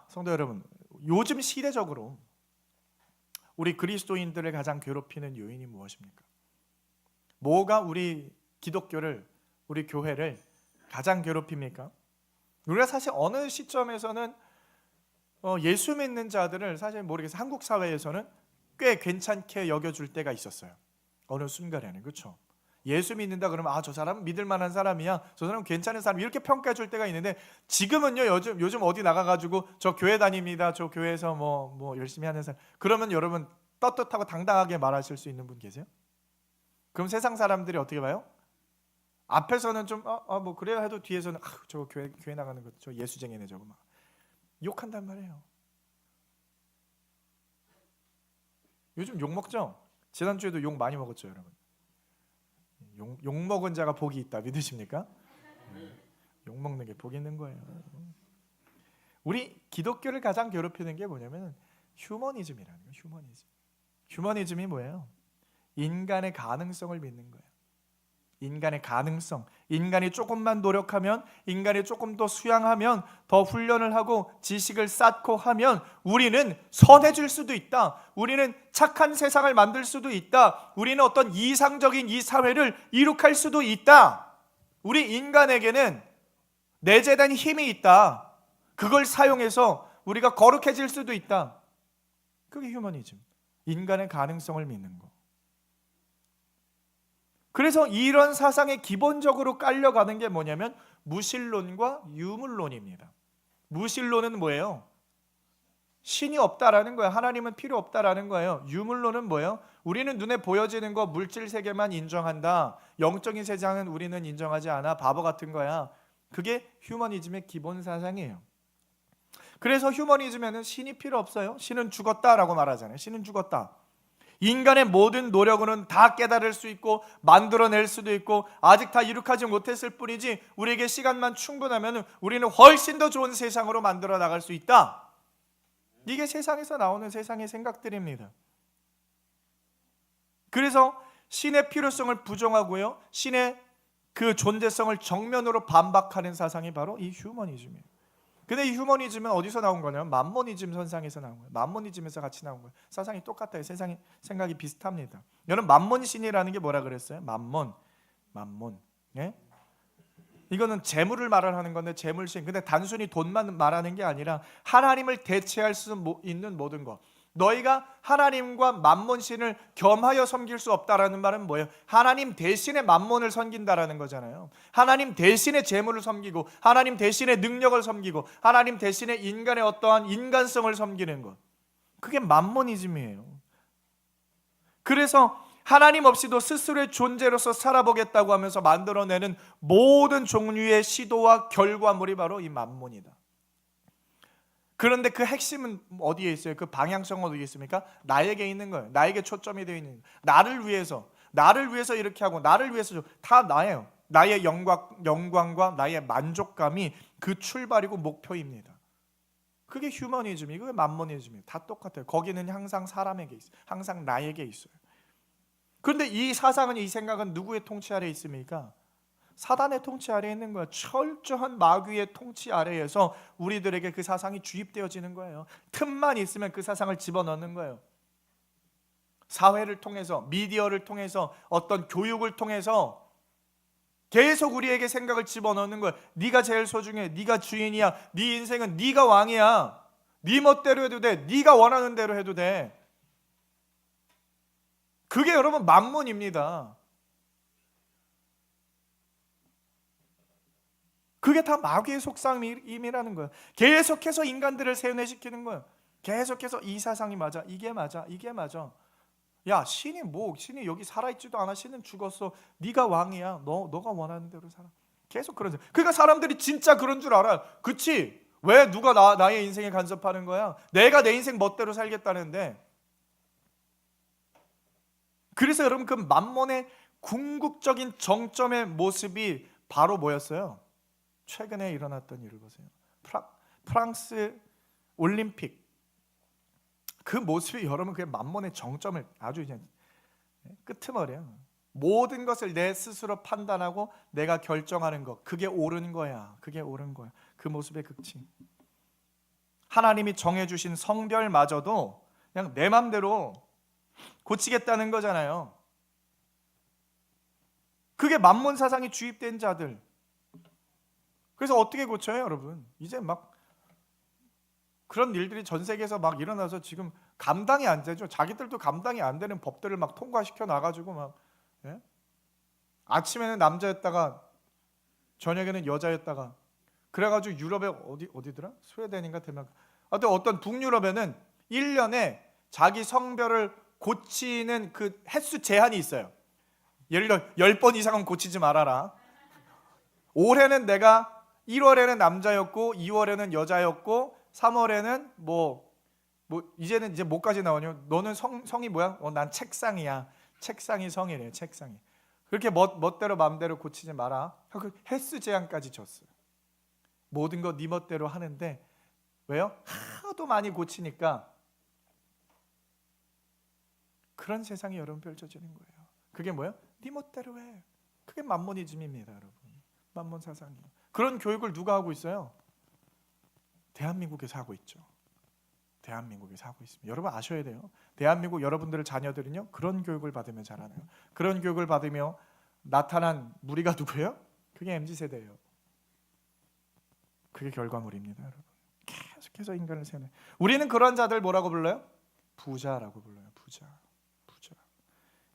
성도 여러분, 요즘 시대적으로 우리 그리스도인들을 가장 괴롭히는 요인이 무엇입니까? 뭐가 우리 기독교를, 우리 교회를 가장 괴롭힙니까? 우리가 사실 어느 시점에서는 예수 믿는 자들을 사실 모르겠어요. 한국 사회에서는 꽤 괜찮게 여겨줄 때가 있었어요. 어느 순간에는. 그렇죠? 예수 믿는다 그러면 저 사람은 믿을 만한 사람이야, 저 사람은 괜찮은 사람, 이렇게 평가해 줄 때가 있는데, 지금은요, 요즘 어디 나가가지고 저 교회 다닙니다, 저 교회에서 뭐 열심히 하는 사람, 그러면 여러분 떳떳하고 당당하게 말하실 수 있는 분 계세요? 그럼 세상 사람들이 어떻게 봐요? 앞에서는 좀 뭐 그래야 해도 뒤에서는 저거 교회 나가는 거 저 예수쟁이네, 저거 막 욕한단 말이에요. 요즘 욕 먹죠? 지난주에도 욕 많이 먹었죠, 여러분. 욕 먹은 자가 복이 있다, 믿으십니까? 욕 먹는 게 복이 있는 거예요. 우리 기독교를 가장 괴롭히는 게 뭐냐면 휴머니즘이라는 거예요. 휴머니즘이 뭐예요? 인간의 가능성을 믿는 거예요. 인간의 가능성, 인간이 조금만 노력하면, 인간이 조금 더 수양하면, 더 훈련을 하고 지식을 쌓고 하면 우리는 선해질 수도 있다, 우리는 착한 세상을 만들 수도 있다, 우리는 어떤 이상적인 이 사회를 이룩할 수도 있다, 우리 인간에게는 내재된 힘이 있다, 그걸 사용해서 우리가 거룩해질 수도 있다. 그게 휴머니즘, 인간의 가능성을 믿는 거. 그래서 이런 사상에 기본적으로 깔려가는 게 뭐냐면 무신론과 유물론입니다. 무신론은 뭐예요? 신이 없다라는 거예요. 하나님은 필요 없다라는 거예요. 유물론은 뭐예요? 우리는 눈에 보여지는 거, 물질 세계만 인정한다, 영적인 세상은 우리는 인정하지 않아, 바보 같은 거야. 그게 휴머니즘의 기본 사상이에요. 그래서 휴머니즘에는 신이 필요 없어요. 신은 죽었다라고 말하잖아요. 신은 죽었다. 인간의 모든 노력으로는 다 깨달을 수 있고 만들어낼 수도 있고 아직 다 이룩하지 못했을 뿐이지, 우리에게 시간만 충분하면 우리는 훨씬 더 좋은 세상으로 만들어 나갈 수 있다. 이게 세상에서 나오는 세상의 생각들입니다. 그래서 신의 필요성을 부정하고요, 신의 그 존재성을 정면으로 반박하는 사상이 바로 이 휴머니즘이에요. 근데 이 휴머니즘은 어디서 나온 거냐면 맘모니즘 선상에서 나온 거예요. 맘모니즘에서 같이 나온 거예요. 사상이 똑같아요. 세상이 생각이 비슷합니다. 여러분, 맘몬신이라는 게 뭐라 그랬어요? 맘몬. 예? 이거는 재물을 말하는 건데, 재물신. 근데 단순히 돈만 말하는 게 아니라 하나님을 대체할 수 있는 모든 것. 너희가 하나님과 맘몬신을 겸하여 섬길 수 없다라는 말은 뭐예요? 하나님 대신에 맘몬을 섬긴다라는 거잖아요. 하나님 대신에 재물을 섬기고, 하나님 대신에 능력을 섬기고, 하나님 대신에 인간의 어떠한 인간성을 섬기는 것, 그게 맘모니즘이에요. 그래서 하나님 없이도 스스로의 존재로서 살아보겠다고 하면서 만들어내는 모든 종류의 시도와 결과물이 바로 이 만몬이다. 그런데 그 핵심은 어디에 있어요? 그 방향성은 어디에 있습니까? 나에게 있는 거예요. 나에게 초점이 되어 있는 거예요. 나를 위해서 이렇게 하고 나를 위해서 다 나예요. 나의 영광과 나의 만족감이 그 출발이고 목표입니다. 그게 휴머니즘이고 그게 만모니즘이에요. 다 똑같아요. 거기는 항상 사람에게 있어요. 항상 나에게 있어요. 그런데 이 사상은, 이 생각은 누구의 통치 아래에 있습니까? 사단의 통치 아래에 있는 거예요. 철저한 마귀의 통치 아래에서 우리들에게 그 사상이 주입되어지는 거예요. 틈만 있으면 그 사상을 집어넣는 거예요. 사회를 통해서, 미디어를 통해서, 어떤 교육을 통해서 계속 우리에게 생각을 집어넣는 거예요. 네가 제일 소중해. 네가 주인이야. 네 인생은 네가 왕이야. 네 멋대로 해도 돼. 네가 원하는 대로 해도 돼. 그게 여러분 만몬입니다. 그게 다 마귀의 속삭임이라는 거예요. 계속해서 인간들을 세뇌시키는 거예요. 계속해서 이 사상이 맞아. 이게 맞아. 이게 맞아. 야, 신이 여기 살아있지도 않아. 신은 죽었어. 네가 왕이야. 너가 원하는 대로 살아. 계속 그런. 그러니까 사람들이 진짜 그런 줄 알아요. 그치? 왜 누가 나의 인생에 간섭하는 거야? 내가 내 인생 멋대로 살겠다는데. 그래서 여러분 그 만몬의 궁극적인 정점의 모습이 바로 뭐였어요? 최근에 일어났던 일을 보세요. 프랑스 올림픽. 그 모습이 여러분 그 만몬의 정점을 아주 그냥 끄트머리야. 모든 것을 내 스스로 판단하고 내가 결정하는 것, 그게 옳은 거야. 그게 옳은 거야. 그 모습의 극치. 하나님이 정해주신 성별마저도 그냥 내 맘대로 고치겠다는 거잖아요. 그게 만몬 사상이 주입된 자들. 그래서 어떻게 고쳐요, 여러분? 이제 막 그런 일들이 전 세계에서 막 일어나서 지금 감당이 안 되죠. 자기들도 감당이 안 되는 법들을 막 통과시켜 놔가지고 막 예? 아침에는 남자였다가 저녁에는 여자였다가 그래가지고 유럽에 어디더라? 스웨덴인가 대만. 어떤 북유럽에는 1년에 자기 성별을 고치는 그 횟수 제한이 있어요. 예를 들어 10번 이상은 고치지 말아라. 올해는 내가 1월에는 남자였고 2월에는 여자였고 3월에는 뭐 이제는 이제 뭐까지 나오냐? 너는 성이 뭐야? 난 책상이야. 책상이 성이래. 책상이. 그렇게 멋대로 마음대로 고치지 마라. 그 횟수 제한까지 줬어요. 모든 거 네 멋대로 하는데 왜요? 하도 많이 고치니까 그런 세상이 여러분 펼쳐지는 거예요. 그게 뭐예요? 네 멋대로 해. 그게 만모니즘입니다, 여러분. 만몬 사상이에요. 그런 교육을 누가 하고 있어요? 대한민국에서 하고 있죠. 대한민국에서 하고 있습니다. 여러분 아셔야 돼요. 대한민국 여러분들의 자녀들은요 그런 교육을 받으며 자라나요. 그런 교육을 받으며 나타난 무리가 누구예요? 그게 MZ세대예요. 그게 결과물입니다, 여러분. 계속해서 인간을 세뇌. 우리는 그런 자들 뭐라고 불러요? 부자라고 불러요. 부자.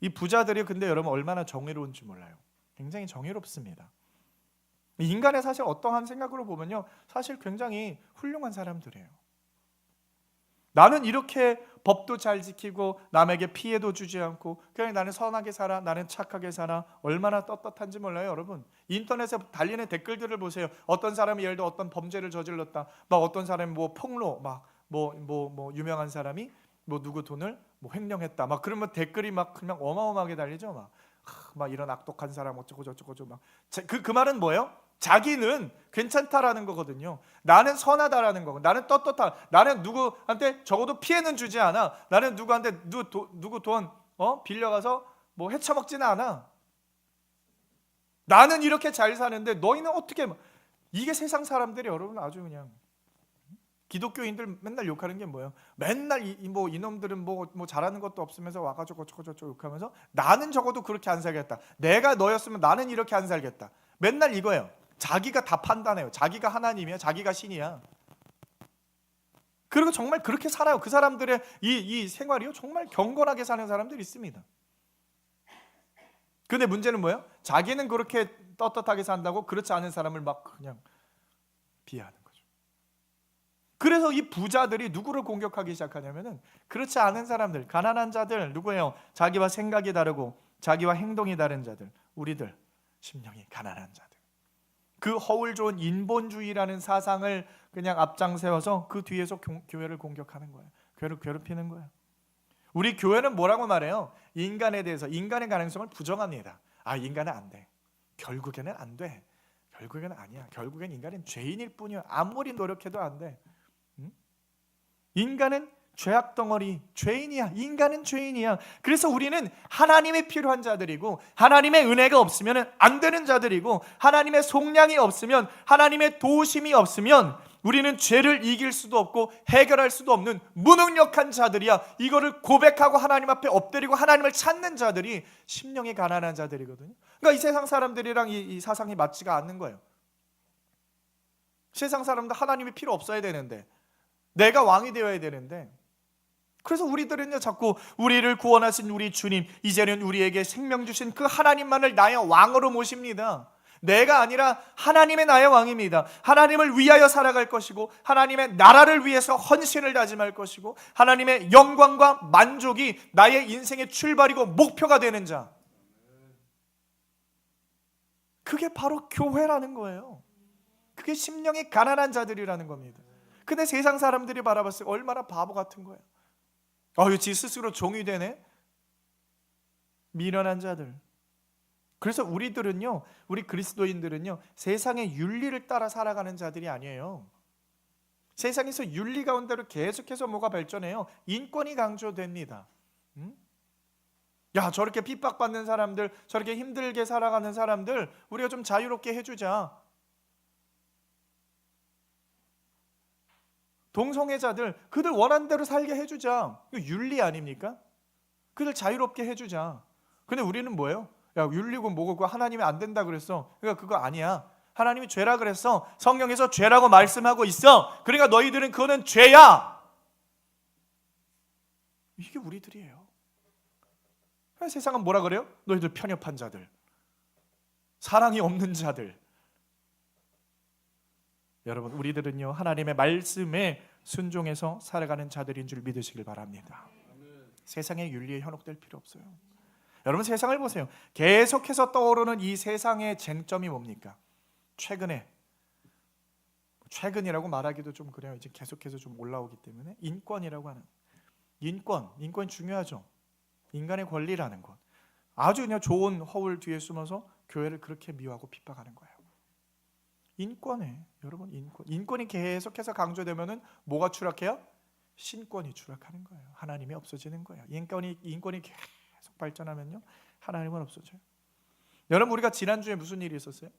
이 부자들이 근데 여러분 얼마나 정의로운지 몰라요. 굉장히 정의롭습니다. 인간의 사실 어떠한 생각으로 보면요 사실 굉장히 훌륭한 사람들이에요. 나는 이렇게 법도 잘 지키고 남에게 피해도 주지 않고 그냥 나는 선하게 살아, 나는 착하게 살아. 얼마나 떳떳한지 몰라요, 여러분. 인터넷에 달리는 댓글들을 보세요. 어떤 사람이 예를 들어 어떤 범죄를 저질렀다. 막 어떤 사람이 뭐 폭로, 막 뭐 유명한 사람이 뭐 누구 돈을 뭐 횡령했다. 막 그러면 댓글이 막 그냥 어마어마하게 달리죠. 막 이런 악독한 사람 어쩌고 저쩌고 막 그 말은 뭐예요? 자기는 괜찮다라는 거거든요. 나는 선하다라는 거고, 나는 떳떳하. 나는 누구한테 적어도 피해는 주지 않아. 나는 누구한테 누구 돈 빌려가서 뭐 헤쳐먹지는 않아. 나는 이렇게 잘 사는데 너희는 어떻게? 이게 세상 사람들이 여러분 아주 그냥 기독교인들 맨날 욕하는 게 뭐예요? 맨날 이놈들은 뭐 잘하는 것도 없으면서 와가지고 어쩌고 욕하면서 나는 적어도 그렇게 안 살겠다. 내가 너였으면 나는 이렇게 안 살겠다. 맨날 이거예요. 자기가 다 판단해요. 자기가 하나님이야. 자기가 신이야. 그리고 정말 그렇게 살아요. 그 사람들의 이 생활이요. 정말 경건하게 사는 사람들이 있습니다. 근데 문제는 뭐예요? 자기는 그렇게 떳떳하게 산다고 그렇지 않은 사람을 막 그냥 비하하는 거죠. 그래서 이 부자들이 누구를 공격하기 시작하냐면은 그렇지 않은 사람들, 가난한 자들, 누구예요? 자기와 생각이 다르고 자기와 행동이 다른 자들, 우리들, 심령이 가난한 자들. 그 허울 좋은 인본주의라는 사상을 그냥 앞장세워서 그 뒤에서 교회를 공격하는 거예요. 교회를 괴롭히는 거예요. 우리 교회는 뭐라고 말해요? 인간에 대해서, 인간의 가능성을 부정합니다. 인간은 안 돼. 결국에는 안 돼. 결국에는 아니야. 결국엔 인간은 죄인일 뿐이야. 아무리 노력해도 안 돼. 인간은 죄악 덩어리, 죄인이야. 인간은 죄인이야. 그래서 우리는 하나님이 필요한 자들이고, 하나님의 은혜가 없으면 안 되는 자들이고, 하나님의 속량이 없으면, 하나님의 도우심이 없으면 우리는 죄를 이길 수도 없고 해결할 수도 없는 무능력한 자들이야. 이거를 고백하고 하나님 앞에 엎드리고 하나님을 찾는 자들이 심령이 가난한 자들이거든요. 그러니까 이 세상 사람들이랑 이 사상이 맞지가 않는 거예요. 세상 사람들 하나님이 필요 없어야 되는데, 내가 왕이 되어야 되는데, 그래서 우리들은요 자꾸 우리를 구원하신 우리 주님, 이제는 우리에게 생명 주신 그 하나님만을 나의 왕으로 모십니다. 내가 아니라 하나님의 나의 왕입니다. 하나님을 위하여 살아갈 것이고, 하나님의 나라를 위해서 헌신을 다짐할 것이고, 하나님의 영광과 만족이 나의 인생의 출발이고 목표가 되는 자, 그게 바로 교회라는 거예요. 그게 심령이 가난한 자들이라는 겁니다. 근데 세상 사람들이 바라봤을 때 얼마나 바보 같은 거예요. 지 스스로 종이 되네. 미련한 자들. 그래서 우리들은요, 우리 그리스도인들은요, 세상의 윤리를 따라 살아가는 자들이 아니에요. 세상에서 윤리 가운데로 계속해서 뭐가 발전해요? 인권이 강조됩니다. 저렇게 핍박받는 사람들, 저렇게 힘들게 살아가는 사람들 우리가 좀 자유롭게 해주자. 동성애자들 그들 원하는 대로 살게 해주자. 이거 윤리 아닙니까? 그들 자유롭게 해주자. 근데 우리는 뭐예요? 윤리고 뭐고 그거 하나님이 안 된다 그랬어. 그러니까 그거 아니야. 하나님이 죄라 그랬어. 성경에서 죄라고 말씀하고 있어. 그러니까 너희들은 그거는 죄야. 이게 우리들이에요. 세상은 뭐라 그래요? 너희들 편협한 자들, 사랑이 없는 자들. 여러분, 우리들은요 하나님의 말씀에 순종해서 살아가는 자들인 줄 믿으시길 바랍니다. 세상의 윤리에 현혹될 필요 없어요. 여러분, 세상을 보세요. 계속해서 떠오르는 이 세상의 쟁점이 뭡니까? 최근이라고 말하기도 좀 그래요. 이제 계속해서 좀 올라오기 때문에 인권이라고 하는, 인권 중요하죠. 인간의 권리라는 것, 아주 그냥 좋은 허울 뒤에 숨어서 교회를 그렇게 미워하고 핍박하는 거예요. 여러분, 인권이 계속해서 강조되면은 뭐가 추락해요? 신권이 추락하는 거예요. 하나님이 없어지는 거예요. 인권이 계속 발전하면요, 하나님은 없어져요. 여러분, 우리가 지난주에 무슨 일이 있었어요?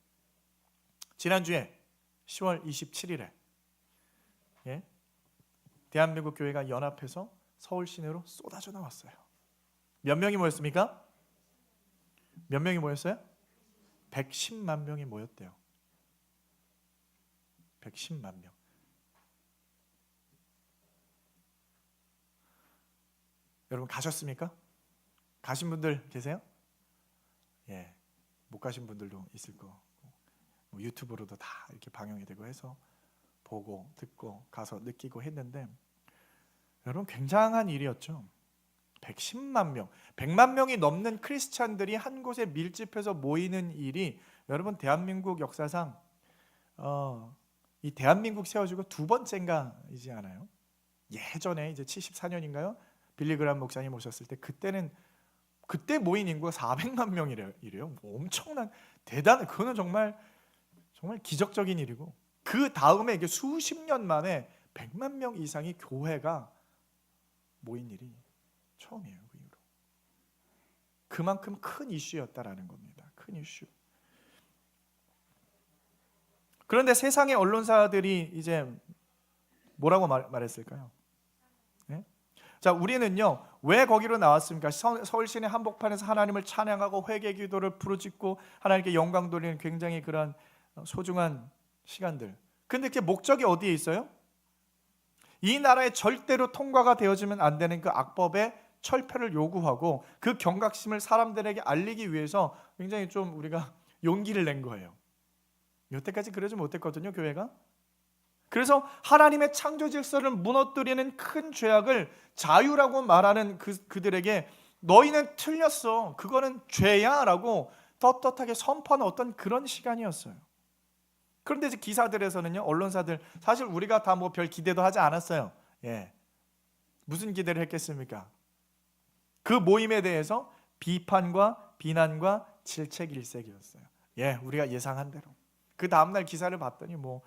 지난주에 10월 27일에 대한민국 교회가 연합해서 서울 시내로 쏟아져 나왔어요. 몇 명이 모였습니까? 몇 명이 모였어요? 110만 명이 모였대요. 110만 명. 여러분, 가셨습니까? 가신 분들 계세요? 못 가신 분들도 있을 거고, 유튜브로도 다 이렇게 방영이 되고 해서 보고 듣고 가서 느끼고 했는데, 여러분, 굉장한 일이었죠. 110만 명, 100만 명이 넘는 크리스찬들이 한 곳에 밀집해서 모이는 일이, 여러분, 대한민국 역사상 이 대한민국 세워지고 두 번째인가이지 않아요? 예전에 이제 74년인가요? 빌리그람 목사님 오셨을 때, 그때 모인 인구가 400만 명이래요. 엄청난, 대단한, 그거는 정말 기적적인 일이고, 그 다음에 이게 수십 년 만에 100만 명 이상의 교회가 모인 일이 처음이에요. 그 이후로. 그만큼 큰 이슈였다라는 겁니다. 큰 이슈. 그런데 세상의 언론사들이 이제 뭐라고 말했을까요? 자, 우리는요 왜 거기로 나왔습니까? 서울 시내 한복판에서 하나님을 찬양하고 회개 기도를 부르짖고 하나님께 영광 돌리는 굉장히 그런 소중한 시간들. 근데 그 목적이 어디에 있어요? 이 나라에 절대로 통과가 되어지면 안 되는 그 악법의 철폐를 요구하고 그 경각심을 사람들에게 알리기 위해서 굉장히 좀 우리가 용기를 낸 거예요. 여태까지 그러지 못했거든요, 교회가. 그래서 하나님의 창조 질서를 무너뜨리는 큰 죄악을 자유라고 말하는 그들에게 너희는 틀렸어, 그거는 죄야 라고 떳떳하게 선포하는 어떤 그런 시간이었어요. 그런데 이제 기사들에서는요, 언론사들, 사실 우리가 다 뭐 별 기대도 하지 않았어요. 예. 무슨 기대를 했겠습니까? 그 모임에 대해서 비판과 비난과 질책일색이었어요. 예, 우리가 예상한 대로. 그 다음날 기사를 봤더니 뭐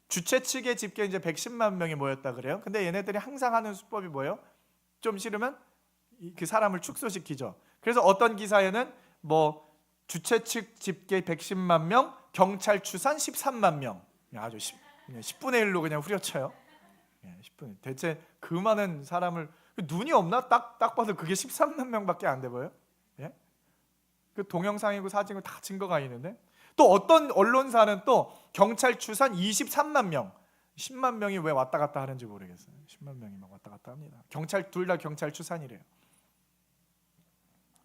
주최 측의 집계 이제 110만 명이 모였다 그래요. 근데 얘네들이 항상 하는 수법이 뭐예요? 좀 싫으면 그 사람을 축소시키죠. 그래서 어떤 기사에는 뭐 주최 측 집계 110만 명, 경찰 추산 13만 명. 아주 10분의 1로 그냥 후려쳐요. 10분. 대체 그 많은 사람을, 눈이 없나? 딱 봐도 그게 13만 명밖에 안 돼 보여요. 예? 그 동영상이고 사진이고 다 증거가 있는데, 또 어떤 언론사는 또 경찰 추산 23만 명, 10만 명이 왜 왔다 갔다 하는지 모르겠어요. 10만 명이 막 왔다 갔다 합니다. 경찰 둘 다 경찰 추산이래요.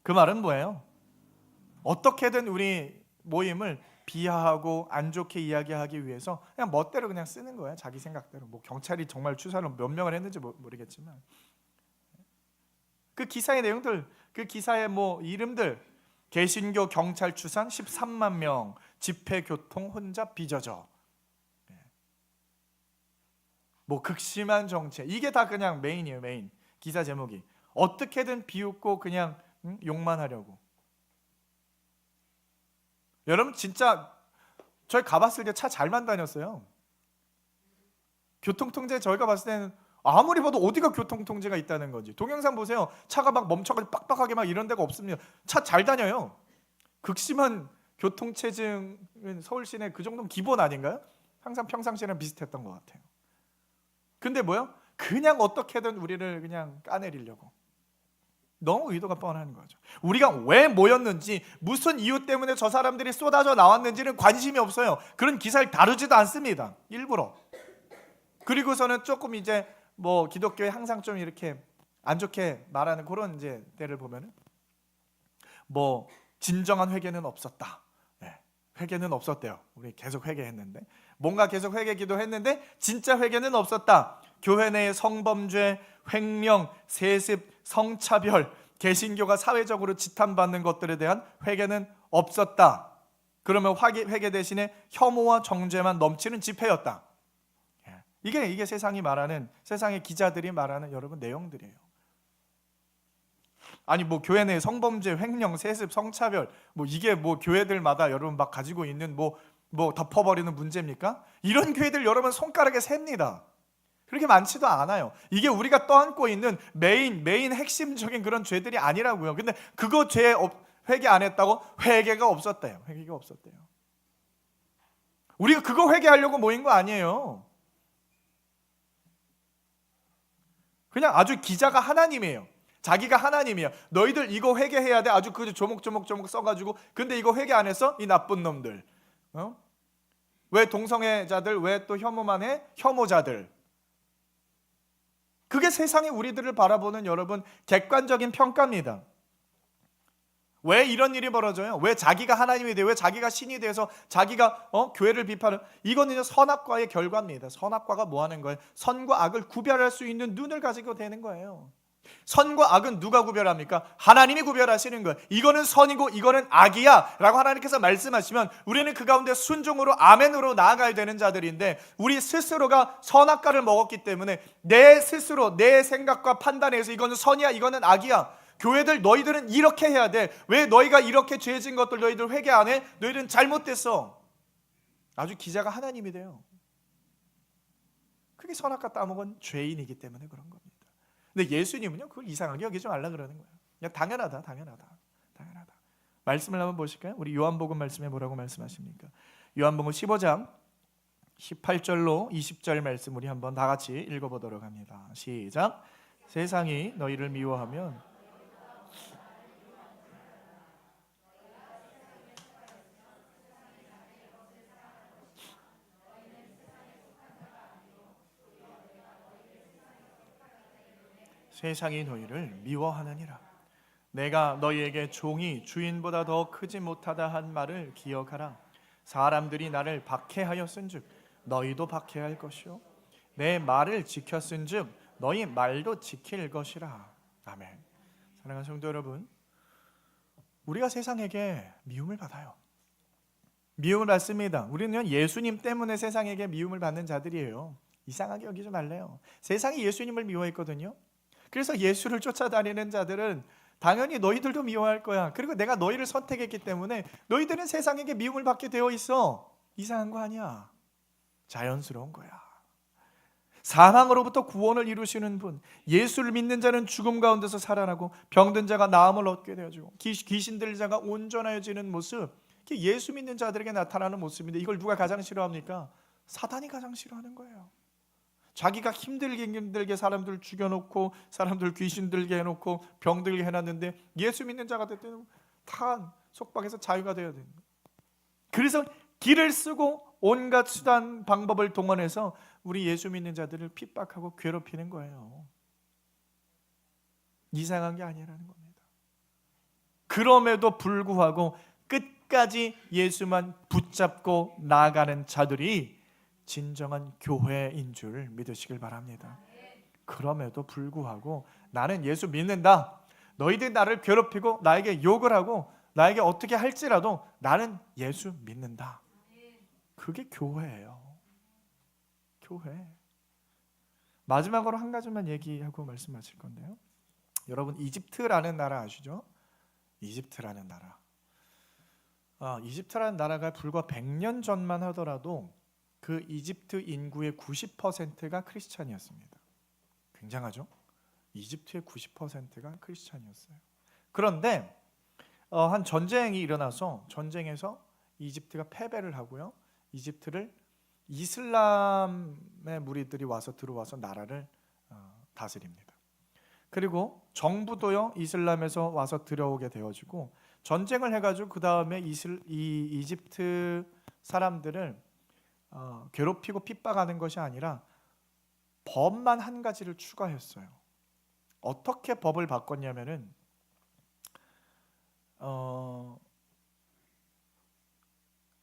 그 말은 뭐예요? 어떻게든 우리 모임을 비하하고 안 좋게 이야기하기 위해서 그냥 멋대로 그냥 쓰는 거예요. 자기 생각대로. 뭐 경찰이 정말 추산을 몇 명을 했는지 모르겠지만, 그 기사의 내용들, 그 기사의 뭐 이름들, 개신교 경찰 추산 13만 명, 집회 교통 혼잡 빚어져, 뭐 극심한 정체, 이게 다 그냥 메인이에요. 메인 기사 제목이 어떻게든 비웃고 그냥 욕만 하려고. 여러분 진짜 저희 가봤을 때 차 잘만 다녔어요. 교통통제 저희가 봤을 때는 아무리 봐도 어디가 교통통제가 있다는 건지. 동영상 보세요. 차가 막 멈춰가지고 빡빡하게 막 이런 데가 없습니다. 차 잘 다녀요. 극심한 교통체증은 서울 시내 그 정도는 기본 아닌가요? 항상 평상시랑 비슷했던 것 같아요. 근데 뭐요? 그냥 어떻게든 우리를 그냥 까내리려고. 너무 의도가 뻔한 거죠. 우리가 왜 모였는지, 무슨 이유 때문에 저 사람들이 쏟아져 나왔는지는 관심이 없어요. 그런 기사를 다루지도 않습니다. 일부러. 그리고서는 조금 이제 뭐 기독교에 항상 좀 이렇게 안 좋게 말하는 그런 이제 때를 보면은 뭐 진정한 회개는 없었다. 네, 회개는 없었대요. 우리 계속 회개했는데, 뭔가 계속 회개 기도했는데 진짜 회개는 없었다. 교회 내의 성범죄, 횡령, 세습, 성차별, 개신교가 사회적으로 지탄받는 것들에 대한 회개는 없었다. 그러면 회개 대신에 혐오와 정죄만 넘치는 집회였다. 이게 세상이 말하는, 세상의 기자들이 말하는 여러분 내용들이에요. 아니 뭐 교회 내 성범죄, 횡령, 세습, 성차별, 뭐 이게 뭐 교회들마다 여러분 막 가지고 있는 뭐 덮어버리는 문제입니까? 이런 교회들 여러분 손가락에 셉니다. 그렇게 많지도 않아요. 이게 우리가 떠안고 있는 메인 핵심적인 그런 죄들이 아니라고요. 근데 그거 죄 회개 안 했다고? 회개가 없었대요. 회개가 없었대요. 우리가 그거 회개하려고 모인 거 아니에요. 그냥 아주 기자가 하나님이에요. 자기가 하나님이야. 너희들 이거 회개해야 돼. 아주 그 조목조목 써가지고, 근데 이거 회개 안 했어? 이 나쁜 놈들. 왜 동성애자들, 왜 또 혐오만 해? 혐오자들. 그게 세상이 우리들을 바라보는 여러분 객관적인 평가입니다. 왜 이런 일이 벌어져요? 왜 자기가 하나님이 돼요? 왜 자기가 신이 돼서 자기가 교회를 비판을? 이거는 선악과의 결과입니다. 선악과가 뭐 하는 거예요? 선과 악을 구별할 수 있는 눈을 가지고 되는 거예요. 선과 악은 누가 구별합니까? 하나님이 구별하시는 거예요. 이거는 선이고 이거는 악이야 라고 하나님께서 말씀하시면 우리는 그 가운데 순종으로 아멘으로 나아가야 되는 자들인데, 우리 스스로가 선악과를 먹었기 때문에 내 스스로 내 생각과 판단에서 이거는 선이야 이거는 악이야, 교회들 너희들은 이렇게 해야 돼, 왜 너희가 이렇게 죄진 것들 너희들 회개 안 해? 너희들은 잘못됐어. 아주 기자가 하나님이 돼요. 그게 선악과 따먹은 죄인이기 때문에 그런 겁니다. 근데 예수님은요 그걸 이상하게 여기지 말라 그러는 거예요. 그냥 당연하다. 말씀을 한번 보실까요? 우리 요한복음 말씀에 뭐라고 말씀하십니까? 요한복음 15장 18절로 20절 말씀 우리 한번 다 같이 읽어보도록 합니다. 시작. 세상이 너희를 미워하면 세상이 너희를 미워하느니라. 내가 너희에게 종이 주인보다 더 크지 못하다 한 말을 기억하라. 사람들이 나를 박해하였은즉 너희도 박해야 할 것이요 내 말을 지켰은즉 너희 말도 지킬 것이라. 아멘. 사랑하는 성도 여러분, 우리가 세상에게 미움을 받아요. 미움을 받습니다. 우리는 예수님 때문에 세상에게 미움을 받는 자들이에요. 이상하게 여기지 말래요. 세상이 예수님을 미워했거든요. 그래서 예수를 쫓아다니는 자들은 당연히 너희들도 미워할 거야. 그리고 내가 너희를 선택했기 때문에 너희들은 세상에게 미움을 받게 되어 있어. 이상한 거 아니야. 자연스러운 거야. 사망으로부터 구원을 이루시는 분, 예수를 믿는 자는 죽음 가운데서 살아나고 병든 자가 나음을 얻게 되어지고 귀신 들린 자가 온전해지는 모습, 예수 믿는 자들에게 나타나는 모습인데 이걸 누가 가장 싫어합니까? 사단이 가장 싫어하는 거예요. 자기가 힘들게 사람들 죽여놓고 사람들 귀신 들게 해놓고 병들게 해놨는데 예수 믿는 자가 됐더니 다 속박해서 자유가 되어야 되는 거예요. 그래서 길을 쓰고 온갖 수단 방법을 동원해서 우리 예수 믿는 자들을 핍박하고 괴롭히는 거예요. 이상한 게 아니라는 겁니다. 그럼에도 불구하고 끝까지 예수만 붙잡고 나아가는 자들이 진정한 교회인 줄 믿으시길 바랍니다. 그럼에도 불구하고 나는 예수 믿는다. 너희들이 나를 괴롭히고 나에게 욕을 하고 나에게 어떻게 할지라도 나는 예수 믿는다. 그게 교회예요. 교회. 마지막으로 한 가지만 얘기하고 말씀 마칠 건데요. 여러분 이집트라는 나라 아시죠? 이집트라는 나라. 이집트라는 나라가 불과 100년 전만 하더라도 그 이집트 인구의 90%가 크리스찬이었습니다. 굉장하죠? 이집트의 90%가 크리스찬이었어요. 그런데 한 전쟁이 일어나서 전쟁에서 이집트가 패배를 하고요. 이집트를 이슬람의 무리들이 들어와서 나라를 다스립니다. 그리고 정부도요 이슬람에서 와서 들어오게 되어지고 전쟁을 해가지고 그 다음에 이 이집트 사람들을 괴롭히고 핍박하는 것이 아니라 법만 한 가지를 추가했어요. 어떻게 법을 바꿨냐면은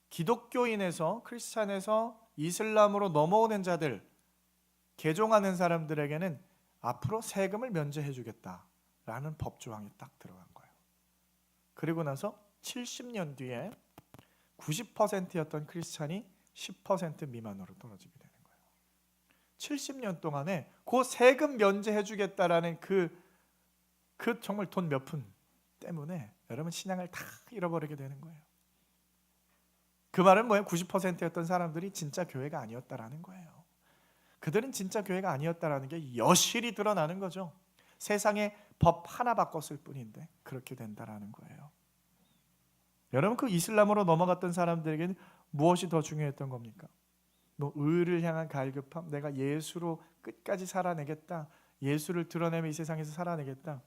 기독교인에서 크리스찬에서 이슬람으로 넘어오는 자들, 개종하는 사람들에게는 앞으로 세금을 면제해 주겠다라는 법 조항이 딱 들어간 거예요. 그리고 나서 70년 뒤에 90%였던 크리스찬이 10% 미만으로 떨어지게 되는 거예요. 70년 동안에 그 세금 면제해 주겠다라는 그 정말 돈 몇 푼 때문에 여러분 신앙을 다 잃어버리게 되는 거예요. 그 말은 뭐예요? 90%였던 사람들이 진짜 교회가 아니었다라는 거예요. 그들은 진짜 교회가 아니었다라는 게 여실히 드러나는 거죠. 세상에 법 하나 바꿨을 뿐인데 그렇게 된다라는 거예요. 여러분 그 이슬람으로 넘어갔던 사람들에게는 무엇이 더 중요했던 겁니까? 뭐 의를 향한 갈급함, 내가 예수로 끝까지 살아내겠다, 예수를 드러내며 이 세상에서 살아내겠다.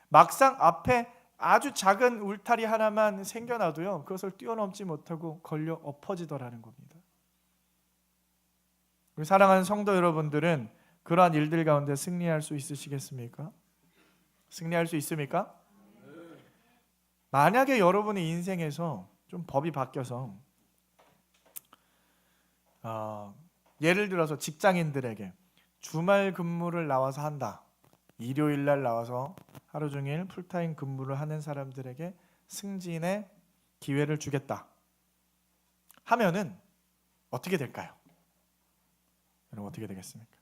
막상 앞에 아주 작은 울타리 하나만 생겨나도요 그것을 뛰어넘지 못하고 걸려 엎어지더라는 겁니다. 우리 사랑하는 성도 여러분들은 그러한 일들 가운데 승리할 수 있으시겠습니까? 승리할 수 있습니까? 만약에 여러분의 인생에서 좀 법이 바뀌어서 예를 들어서 직장인들에게 주말 근무를 나와서 한다, 일요일 날 나와서 하루 종일 풀타임 근무를 하는 사람들에게 승진의 기회를 주겠다 하면은 어떻게 될까요? 여러분 어떻게 되겠습니까?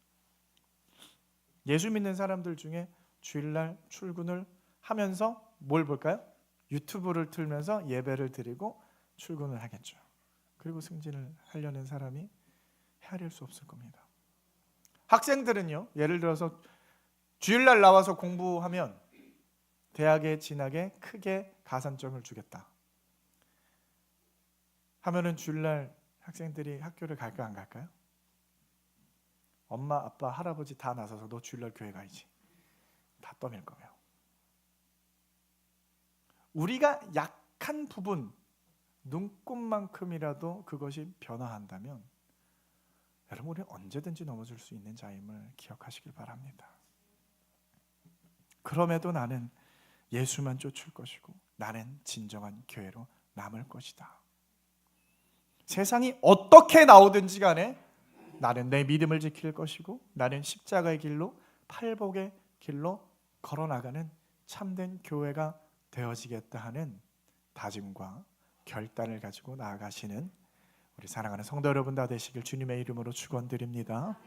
예수 믿는 사람들 중에 주일날 출근을 하면서 뭘 볼까요? 유튜브를 틀면서 예배를 드리고 출근을 하겠죠. 그리고 승진을 하려는 사람이 헤아릴 수 없을 겁니다. 학생들은요, 예를 들어서 주일날 나와서 공부하면 대학에 진학에 크게 가산점을 주겠다 하면은 주일날 학생들이 학교를 갈까 안 갈까요? 엄마, 아빠, 할아버지 다 나서서 너 주일날 교회 가야지 다 떠밀 거예요. 우리가 약한 부분, 눈곱만큼이라도 그것이 변화한다면 여러분 우리는 언제든지 넘어질 수 있는 자임을 기억하시길 바랍니다. 그럼에도 나는 예수만 쫓을 것이고 나는 진정한 교회로 남을 것이다. 세상이 어떻게 나오든지 간에 나는 내 믿음을 지킬 것이고 나는 십자가의 길로 팔복의 길로 걸어나가는 참된 교회가 되어지겠다 하는 다짐과 결단을 가지고 나아가시는 우리 사랑하는 성도 여러분 다 되시길 주님의 이름으로 축원드립니다.